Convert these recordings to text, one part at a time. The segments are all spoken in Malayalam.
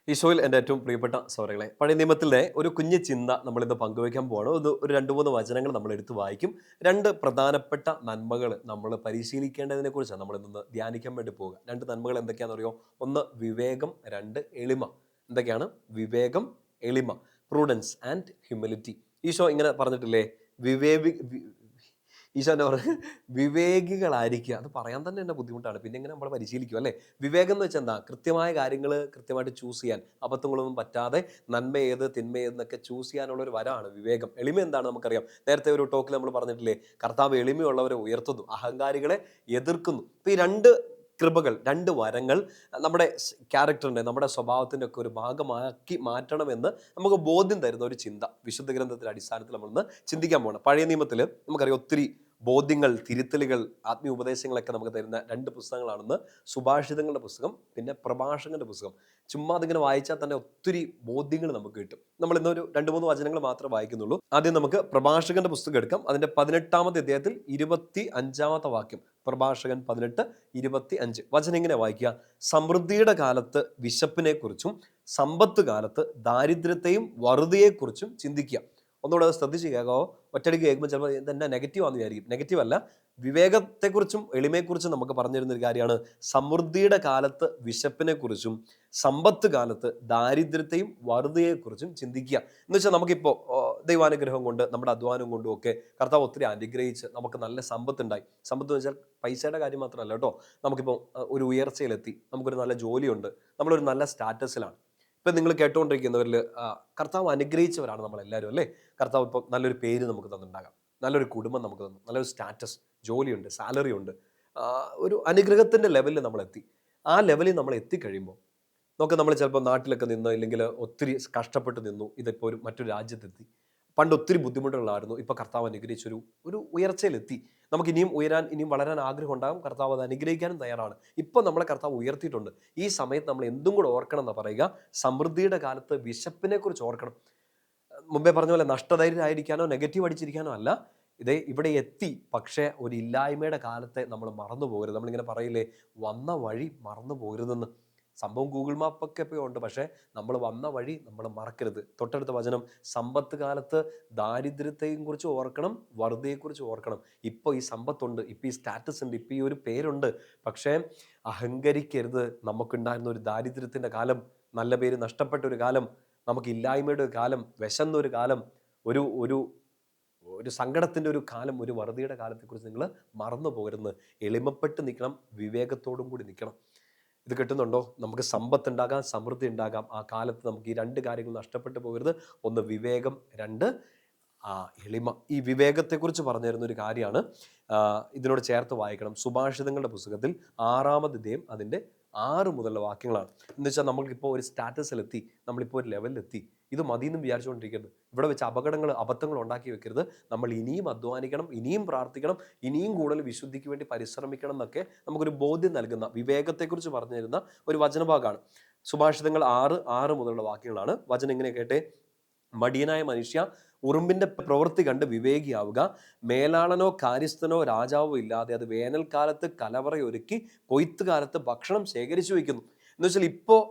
ഈശോയിൽ എൻ്റെ ഏറ്റവും പ്രിയപ്പെട്ട സഹോദരങ്ങളെ, പഴയ നിയമത്തിലെ ഒരു കുഞ്ഞു ചിന്ത നമ്മളിന്ന് പങ്കുവയ്ക്കാൻ പോവാണ്. ഒരു രണ്ട് മൂന്ന് വചനങ്ങൾ നമ്മൾ എടുത്ത് വായിക്കും. രണ്ട് പ്രധാനപ്പെട്ട നന്മകൾ നമ്മൾ പരിശീലിക്കേണ്ടതിനെ കുറിച്ചാണ് നമ്മൾ ഇന്ന് ധ്യാനിക്കാൻ വേണ്ടി പോവുക. രണ്ട് നന്മകൾ എന്തൊക്കെയാണെന്ന് അറിയോ? ഒന്ന് വിവേകം, രണ്ട് എളിമ. എന്തൊക്കെയാണ്? വിവേകം, എളിമ, പ്രൂഡൻസ് ആൻഡ് ഹ്യൂമിലിറ്റി. ഈശോ ഇങ്ങനെ പറഞ്ഞിട്ടില്ലേ? വിവേകി ഈശോ എന്താ പറയുക? വിവേകികളായിരിക്കുക. അത് പറയാൻ തന്നെ എന്നെ ബുദ്ധിമുട്ടാണ്. പിന്നെ എങ്ങനെ നമ്മൾ പരിശീലിക്കും അല്ലേ? വിവേകം എന്ന് വെച്ചാൽ എന്താ? കൃത്യമായ കാര്യങ്ങൾ കൃത്യമായിട്ട് ചൂസ് ചെയ്യാൻ, അബദ്ധങ്ങളൊന്നും പറ്റാതെ നന്മ ഏത് തിന്മ ഏതെന്നൊക്കെ ചൂസ് ചെയ്യാനുള്ള ഒരു വരമാണ് വിവേകം. എളിമ എന്താണ് നമുക്കറിയാം. നേരത്തെ ഒരു ടോക്കിൽ നമ്മൾ പറഞ്ഞിട്ടില്ലേ, കർത്താവ് എളിമയുള്ളവരെ ഉയർത്തുന്നു, അഹങ്കാരികളെ എതിർക്കുന്നു. ഇപ്പൊ ഈ രണ്ട് കൃപകൾ, രണ്ട് വരങ്ങൾ നമ്മുടെ ക്യാരക്ടറിന്റെ, നമ്മുടെ സ്വഭാവത്തിന്റെ ഒക്കെ ഒരു ഭാഗമാക്കി മാറ്റണമെന്ന് നമുക്ക് ബോധ്യം തരുന്ന ഒരു ചിന്ത വിശുദ്ധ ഗ്രന്ഥത്തിന്റെ അടിസ്ഥാനത്തിൽ നമ്മളൊന്ന് ചിന്തിക്കാൻ പോകണം. പഴയ നിയമത്തിൽ നമുക്കറിയാം ഒത്തിരി ബോധ്യങ്ങൾ, തിരുത്തലുകൾ, ആത്മീയ ഉപദേശങ്ങളൊക്കെ നമുക്ക് തരുന്ന രണ്ട് പുസ്തകങ്ങളാണെന്ന് സുഭാഷിതങ്ങളുടെ പുസ്തകം, പിന്നെ പ്രഭാഷകന്റെ പുസ്തകം. ചുമ്മാ അതിങ്ങനെ വായിച്ചാൽ തന്നെ ഒത്തിരി ബോധ്യങ്ങൾ നമുക്ക് കിട്ടും. നമ്മൾ ഇന്നൊരു രണ്ട് മൂന്ന് വചനങ്ങൾ മാത്രമേ വായിക്കുന്നുള്ളൂ. ആദ്യം നമുക്ക് പ്രഭാഷകന്റെ പുസ്തകം എടുക്കാം. അതിന്റെ 18-ാമത്തെ അധ്യായത്തിൽ 25-ാമത്തെ വാക്യം. പ്രഭാഷകൻ 18:25 വചനം ഇങ്ങനെ വായിക്കുക: സമൃദ്ധിയുടെ കാലത്ത് വിശപ്പിനെ കുറിച്ചും സമ്പത്ത് കാലത്ത് ദാരിദ്ര്യത്തെയും വറുതിയെക്കുറിച്ചും ചിന്തിക്കുക. ഒന്നുകൂടെ അത് ശ്രദ്ധിച്ച് കേൾക്കാവോ? ഒറ്റയടിക്ക് കേൾക്കുമ്പോൾ ചിലപ്പോൾ ഇതെന്നെ നെഗറ്റീവ് ആണെന്ന് വിചാരിക്കും. നെഗറ്റീവ് അല്ല, വിവേകത്തെക്കുറിച്ചും എളിമയെക്കുറിച്ചും നമുക്ക് പറഞ്ഞു തരുന്ന ഒരു കാര്യമാണ്. സമൃദ്ധിയുടെ കാലത്ത് വിശപ്പിനെ കുറിച്ചും സമ്പത്ത് കാലത്ത് ദാരിദ്ര്യത്തെയും വറുതിയെക്കുറിച്ചും ചിന്തിക്കുക. എന്ന് വെച്ചാൽ നമുക്കിപ്പോൾ ദൈവാനുഗ്രഹം കൊണ്ട്, നമ്മുടെ അധ്വാനം കൊണ്ടും ഒക്കെ കർത്താവ് ഒത്തിരി അനുഗ്രഹിച്ച് നമുക്ക് നല്ല സമ്പത്ത് ഉണ്ടായി. സമ്പത്ത് എന്ന് വെച്ചാൽ പൈസയുടെ കാര്യം മാത്രമല്ല കേട്ടോ. നമുക്കിപ്പോൾ ഒരു ഉയർച്ചയിലെത്തി, നമുക്കൊരു നല്ല ജോലിയുണ്ട്, നമ്മളൊരു നല്ല സ്റ്റാറ്റസിലാണ്. ഇപ്പം നിങ്ങൾ കേട്ടുകൊണ്ടിരിക്കുന്നവരിൽ കർത്താവ് അനുഗ്രഹിച്ചവരാണ് നമ്മളെല്ലാവരും അല്ലേ? കർത്താവ് ഇപ്പം നല്ലൊരു പേര് നമുക്ക് തന്നിട്ടുണ്ടാകാം, നല്ലൊരു കുടുംബം നമുക്ക് തന്നു, നല്ലൊരു സ്റ്റാറ്റസ്, ജോലിയുണ്ട്, സാലറി ഉണ്ട്, ഒരു അനുഗ്രഹത്തിൻ്റെ ലെവലിൽ നമ്മളെത്തി. ആ ലെവലിൽ നമ്മൾ എത്തിക്കഴിയുമ്പോൾ നോക്ക്, നമ്മൾ ചിലപ്പോൾ നാട്ടിലൊക്കെ നിന്ന്, ഇല്ലെങ്കിൽ ഒത്തിരി കഷ്ടപ്പെട്ട് നിന്നു, ഇതിപ്പോൾ മറ്റൊരു രാജ്യത്തെത്തി. പണ്ട് ഒത്തിരി ബുദ്ധിമുട്ടുകളായിരുന്നു, ഇപ്പോൾ കർത്താവ് അനുഗ്രഹിച്ചൊരു ഒരു ഉയർച്ചയിലെത്തി. നമുക്ക് ഇനിയും ഉയരാൻ, ഇനിയും വളരാൻ ആഗ്രഹം ഉണ്ടാകും. കർത്താവ് അത് അനുഗ്രഹിക്കാനും തയ്യാറാണ്. ഇപ്പോൾ നമ്മളെ കർത്താവ് ഉയർത്തിയിട്ടുണ്ട്. ഈ സമയത്ത് നമ്മൾ എന്തും കൂടെ ഓർക്കണം എന്ന് പറയുക. സമൃദ്ധിയുടെ കാലത്ത് വിശപ്പിനെ കുറിച്ച് ഓർക്കണം. മുമ്പേ പറഞ്ഞ പോലെ നഷ്ടധൈര്യമായിരിക്കാനോ നെഗറ്റീവ് അടിച്ചിരിക്കാനോ അല്ല. ഇതേ ഇവിടെ എത്തി, പക്ഷേ ഒരു ഇല്ലായ്മയുടെ കാലത്തെ നമ്മൾ മറന്നു പോകരുത്. നമ്മളിങ്ങനെ പറയില്ലേ, വന്ന വഴി മറന്നു പോകരുതെന്ന്. സംഭവം ഗൂഗിൾ മാപ്പൊക്കെ ഇപ്പോൾ ഉണ്ട്, പക്ഷേ നമ്മൾ വന്ന വഴി നമ്മൾ മറക്കരുത്. തൊട്ടടുത്ത വചനം: സമ്പത്ത് കാലത്ത് ദാരിദ്ര്യത്തെയും കുറിച്ച് ഓർക്കണം, വറുതിയെക്കുറിച്ച് ഓർക്കണം. ഇപ്പോൾ ഈ സമ്പത്തുണ്ട്, ഇപ്പോൾ ഈ സ്റ്റാറ്റസ് ഉണ്ട്, ഇപ്പോൾ ഈ ഒരു പേരുണ്ട്, പക്ഷേ അഹങ്കരിക്കരുത്. നമുക്കുണ്ടായിരുന്ന ഒരു ദാരിദ്ര്യത്തിൻ്റെ കാലം, നല്ല പേര് നഷ്ടപ്പെട്ട ഒരു കാലം, നമുക്ക് ഇല്ലായ്മയുടെ ഒരു കാലം, വിശന്നൊരു കാലം, ഒരു ഒരു ഒരു സങ്കടത്തിൻ്റെ ഒരു കാലം, ഒരു വറുതിയുടെ കാലത്തെക്കുറിച്ച് നിങ്ങൾ മറന്നു പോകരുത്. എളിമപ്പെട്ട് നിൽക്കണം, വിവേകത്തോടും കൂടി നിൽക്കണം. ഇത് കിട്ടുന്നുണ്ടോ? നമുക്ക് സമ്പത്ത് ഉണ്ടാകാം, സമൃദ്ധി ഉണ്ടാകാം. ആ കാലത്ത് നമുക്ക് ഈ രണ്ട് കാര്യങ്ങൾ നഷ്ടപ്പെട്ടു പോകരുത്. ഒന്ന് വിവേകം, രണ്ട് എളിമ. ഈ വിവേകത്തെക്കുറിച്ച് പറഞ്ഞു തരുന്ന ഒരു കാര്യമാണ് ഇതിനോട് ചേർത്ത് വായിക്കണം. സുഭാഷിതങ്ങളുടെ പുസ്തകത്തിൽ 6-ാമത് അധ്യായം അതിൻ്റെ 6 മുതലുള്ള വാക്യങ്ങളാണ്. എന്ന് വെച്ചാൽ നമ്മൾക്കിപ്പോൾ ഒരു സ്റ്റാറ്റസിലെത്തി, നമ്മളിപ്പോൾ ഒരു ലെവലിലെത്തി, ഇത് മതിയെന്നും വിചാരിച്ചുകൊണ്ടിരിക്കരുത്. ഇവിടെ വെച്ച് അബദ്ധങ്ങൾ ഉണ്ടാക്കി വെക്കരുത്. നമ്മൾ ഇനിയും അധ്വാനിക്കണം, ഇനിയും പ്രാർത്ഥിക്കണം, ഇനിയും കൂടുതൽ വിശുദ്ധിക്ക് വേണ്ടി പരിശ്രമിക്കണം എന്നൊക്കെ നമുക്കൊരു ബോധ്യം നൽകുന്ന, വിവേകത്തെക്കുറിച്ച് പറഞ്ഞു തരുന്ന ഒരു വചനഭാഗമാണ്. സുഭാഷിതങ്ങൾ 6 മുതലുള്ള വാക്യങ്ങളാണ്. വചനം ഇങ്ങനെ കേട്ടെ: മടിയനായ മനുഷ്യ, ഉറുമ്പിന്റെ പ്രവൃത്തി കണ്ട് വിവേകിയാവുക. മേലാളനോ കാര്യസ്ഥനോ രാജാവോ ഇല്ലാതെ അത് വേനൽക്കാലത്ത് കലവറയൊരുക്കി കൊയ്ത്തുകാലത്ത് ഭക്ഷണം ശേഖരിച്ചു വയ്ക്കുന്നു. എന്ന് വെച്ചാൽ ഇപ്പോൾ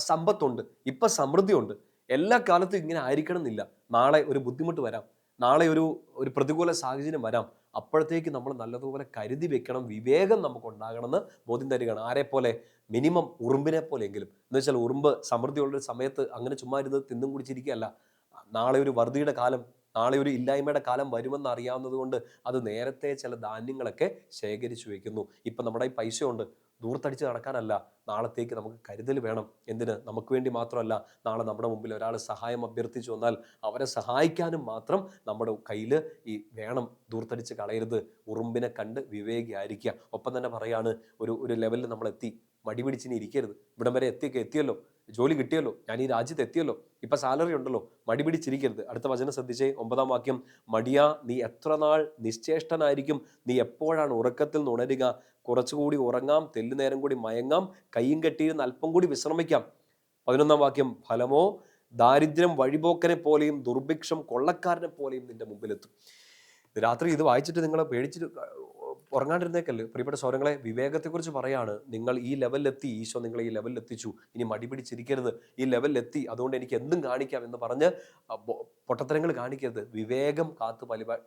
സമ്പത്തുണ്ട്, ഇപ്പൊ സമൃദ്ധിയുണ്ട്, എല്ലാ കാലത്തും ഇങ്ങനെ ആയിരിക്കണം എന്നില്ല. നാളെ ഒരു ബുദ്ധിമുട്ട് വരാം, നാളെ ഒരു ഒരു പ്രതികൂല സാഹചര്യം വരാം. അപ്പോഴത്തേക്ക് നമ്മൾ നല്ലതുപോലെ കരുതി വെക്കണം. വിവേകം നമുക്ക് ഉണ്ടാകണമെന്ന് ബോധ്യം തരികയാണ്. ആരെപ്പോലെ? മിനിമം ഉറുമ്പിനെ പോലെയെങ്കിലും. എന്ന് വെച്ചാൽ ഉറുമ്പ് സമൃദ്ധിയുള്ളൊരു സമയത്ത് അങ്ങനെ ചുമ്മാ ഇരുന്ന് തിന്നും കുടിച്ചിരിക്കുകയല്ല. നാളെ ഒരു വറുതിയുടെ കാലം, നാളെ ഒരു ഇല്ലായ്മയുടെ കാലം വരുമെന്ന് അറിയാവുന്നത് കൊണ്ട് അത് നേരത്തെ ചില ധാന്യങ്ങളൊക്കെ ശേഖരിച്ചു വെക്കുന്നു. ഇപ്പം നമ്മുടെ ഈ പൈസയുണ്ട്, ദൂർത്തടിച്ച് നടക്കാനല്ല, നാളത്തേക്ക് നമുക്ക് കരുതൽ വേണം. എന്തിന്? നമുക്ക് വേണ്ടി മാത്രമല്ല, നാളെ നമ്മുടെ മുമ്പിൽ ഒരാൾ സഹായം അഭ്യർത്ഥിച്ചു വന്നാൽ അവരെ സഹായിക്കാനും മാത്രം നമ്മുടെ കയ്യിൽ ഈ വേണം. ദൂർത്തടിച്ച് കളയരുത്. ഉറുമ്പിനെ കണ്ട് വിവേകിയായിരിക്കുക. ഒപ്പം തന്നെ പറയാണ്, ഒരു ലെവലിൽ നമ്മൾ എത്തി, മടി പിടിച്ചിനി ഇരിക്കരുത്. ഇവിടം വരെ എത്തിയല്ലോ, ജോലി കിട്ടിയല്ലോ, ഞാൻ ഈ രാജ്യത്ത് എത്തിയല്ലോ, ഇപ്പം സാലറി ഉണ്ടല്ലോ, മടി പിടിച്ചിരിക്കരുത്. അടുത്ത വചനം ശ്രദ്ധിച്ചേ, 9-ാം വാക്യം: മടിയാ, നീ എത്ര നാൾ നിശ്ചേഷ്ടനായിരിക്കും? നീ എപ്പോഴാണ് ഉറക്കത്തിൽ നിന്ന് ഉണരുക? കുറച്ചുകൂടി ഉറങ്ങാം, തെല്ലുനേരം കൂടി മയങ്ങാം, കയ്യും കെട്ടിയിരുന്ന് അല്പം കൂടി വിശ്രമിക്കാം. 11-ാം വാക്യം: ഫലമോ ദാരിദ്ര്യം വഴിപോക്കനെ പോലെയും ദുർഭിക്ഷം കൊള്ളക്കാരനെ പോലെയും നിന്റെ മുമ്പിലെത്തും. രാത്രി ഇത് വായിച്ചിട്ട് നിങ്ങൾ പേടിച്ചിട്ട് ഉറങ്ങാണ്ടിരുന്നേക്കല്ല്. പ്രിയപ്പെട്ട സഹോദരങ്ങളെ, വിവേകത്തെക്കുറിച്ച് പറയാണ്. നിങ്ങൾ ഈ ലെവലിലെത്തി, ഈശോ നിങ്ങളെ ഈ ലെവലിലെത്തിച്ചു. ഇനി മടി പിടിച്ചിരിക്കരുത്. ഈ ലെവലിലെത്തി, അതുകൊണ്ട് എനിക്ക് എന്തും കാണിക്കാം എന്ന് പറഞ്ഞ് പൊട്ടത്തരങ്ങൾ കാണിക്കരുത്. വിവേകം കാത്തു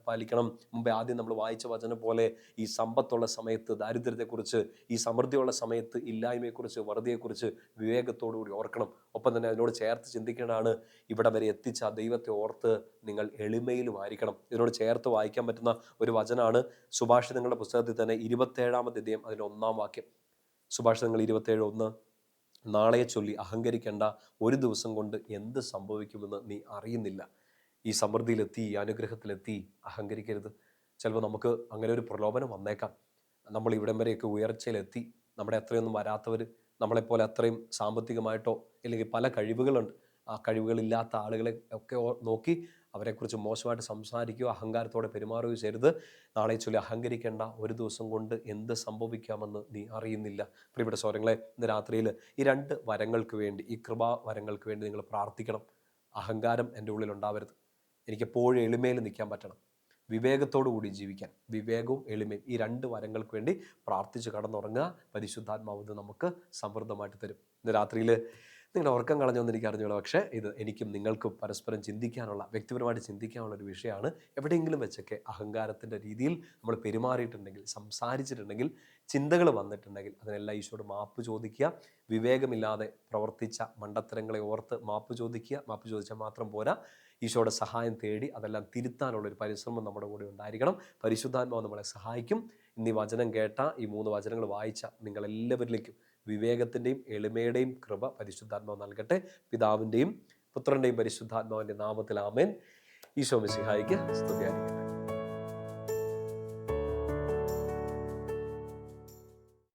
പാലിക്കണം. മുമ്പേ ആദ്യം നമ്മൾ വായിച്ച വചനം പോലെ ഈ സമ്പത്തുള്ള സമയത്ത് ദാരിദ്ര്യത്തെക്കുറിച്ച്, ഈ സമൃദ്ധിയുള്ള സമയത്ത് ഇല്ലായ്മയെക്കുറിച്ച്, വറുതിയെക്കുറിച്ച് വിവേകത്തോടുകൂടി ഓർക്കണം. ഒപ്പം തന്നെ അതിനോട് ചേർത്ത് ചിന്തിക്കേണ്ടതാണ്, ഇവിടെ വരെ എത്തിച്ച ദൈവത്തെ ഓർത്ത് നിങ്ങൾ എളിമയിലുമായിരിക്കണം. ഇതിനോട് ചേർത്ത് വായിക്കാൻ പറ്റുന്ന ഒരു വചനമാണ് സുഭാഷിതങ്ങളുടെ പുസ്തകത്തിൽ തന്നെ 27-ാമത്തെ അധ്യായം അതിൻ്റെ 1-ാം വാക്യം. സുഭാഷിതങ്ങൾ 27:1. നാളെ ചൊല്ലി അഹങ്കരിക്കേണ്ട, ഒരു ദിവസം കൊണ്ട് എന്ത് സംഭവിക്കുമെന്ന് നീ അറിയുന്നില്ല. ഈ സമൃദ്ധിയിലെത്തി, ഈ അനുഗ്രഹത്തിലെത്തി അഹങ്കരിക്കരുത്. ചിലപ്പോൾ നമുക്ക് അങ്ങനെ ഒരു പ്രലോഭനം വന്നേക്കാം. നമ്മൾ ഇവിടം വരെയൊക്കെ ഉയർച്ചയിലെത്തി, നമ്മുടെ അത്രയൊന്നും വരാത്തവർ, നമ്മളെപ്പോലെ അത്രയും സാമ്പത്തികമായിട്ടോ അല്ലെങ്കിൽ പല കഴിവുകളുണ്ട്, ആ കഴിവുകളില്ലാത്ത ആളുകളെ ഒക്കെ നോക്കി അവരെക്കുറിച്ച് മോശമായിട്ട് സംസാരിക്കുകയോ അഹങ്കാരത്തോടെ പെരുമാറുകയോ ചെയ്യരുത്. നാളെ ചൊല്ലി അഹങ്കരിക്കേണ്ട, ഒരു ദിവസം കൊണ്ട് എന്ത് സംഭവിക്കാമെന്ന് നീ അറിയുന്നില്ല. പ്രിയപ്പെട്ട സഹോദരങ്ങളെ, ഇന്ന് രാത്രിയിൽ ഈ 2 വരങ്ങൾക്ക് വേണ്ടി, ഈ കൃപാ വരങ്ങൾക്ക് വേണ്ടി നിങ്ങൾ പ്രാർത്ഥിക്കണം. അഹങ്കാരം എൻ്റെ ഉള്ളിൽ ഉണ്ടാവരുത്. എനിക്കെപ്പോഴും എളിമയിൽ നിൽക്കാൻ പറ്റണം. വിവേകത്തോടു കൂടി ജീവിക്കാൻ, വിവേകവും എളിമയും, ഈ 2 വരങ്ങൾക്ക് വേണ്ടി പ്രാർത്ഥിച്ച് കടന്നുറങ്ങുക. പരിശുദ്ധാത്മാവ് നമുക്ക് സമൃദ്ധമായിട്ട് തരും. ഇന്ന് രാത്രിയിൽ നിങ്ങളുടെ ഉറക്കം കളഞ്ഞൊന്നും എനിക്ക് അറിഞ്ഞുകൂടാ. പക്ഷേ ഇത് എനിക്കും നിങ്ങൾക്കും പരസ്പരം ചിന്തിക്കാനുള്ള, വ്യക്തിപരമായിട്ട് ചിന്തിക്കാനുള്ള ഒരു വിഷയമാണ്. എവിടെയെങ്കിലും വെച്ചൊക്കെ അഹങ്കാരത്തിൻ്റെ രീതിയിൽ നമ്മൾ പെരുമാറിയിട്ടുണ്ടെങ്കിൽ, സംസാരിച്ചിട്ടുണ്ടെങ്കിൽ, ചിന്തകൾ വന്നിട്ടുണ്ടെങ്കിൽ അതിനെല്ലാം ഈശോയോട് മാപ്പ് ചോദിക്കുക. വിവേകമില്ലാതെ പ്രവർത്തിച്ച മണ്ടത്തരങ്ങളെ ഓർത്ത് മാപ്പ് ചോദിക്കുക. മാപ്പ് ചോദിച്ചാൽ മാത്രം പോരാ, ഈശോയുടെ സഹായം തേടി അതെല്ലാം തിരുത്താനുള്ളൊരു പരിശ്രമം നമ്മുടെ കൂടെ ഉണ്ടായിരിക്കണം. പരിശുദ്ധാത്മാവ് നമ്മളെ സഹായിക്കും. ഇന്ന് ഈ വചനം കേട്ട, ഈ 3 വചനങ്ങൾ വായിച്ച നിങ്ങളെല്ലാവരിലേക്കും വിവേകത്തിൻ്റെയും എളിമയുടെയും കൃപ പരിശുദ്ധാത്മാവ് നൽകട്ടെ. പിതാവിൻ്റെയും പുത്രൻ്റെയും പരിശുദ്ധാത്മാവിൻ്റെ നാമത്തിൽ ആമേൻ. ഈശോ മിശിഹായിക്ക് സ്തുതിയായിരിക്കട്ടെ.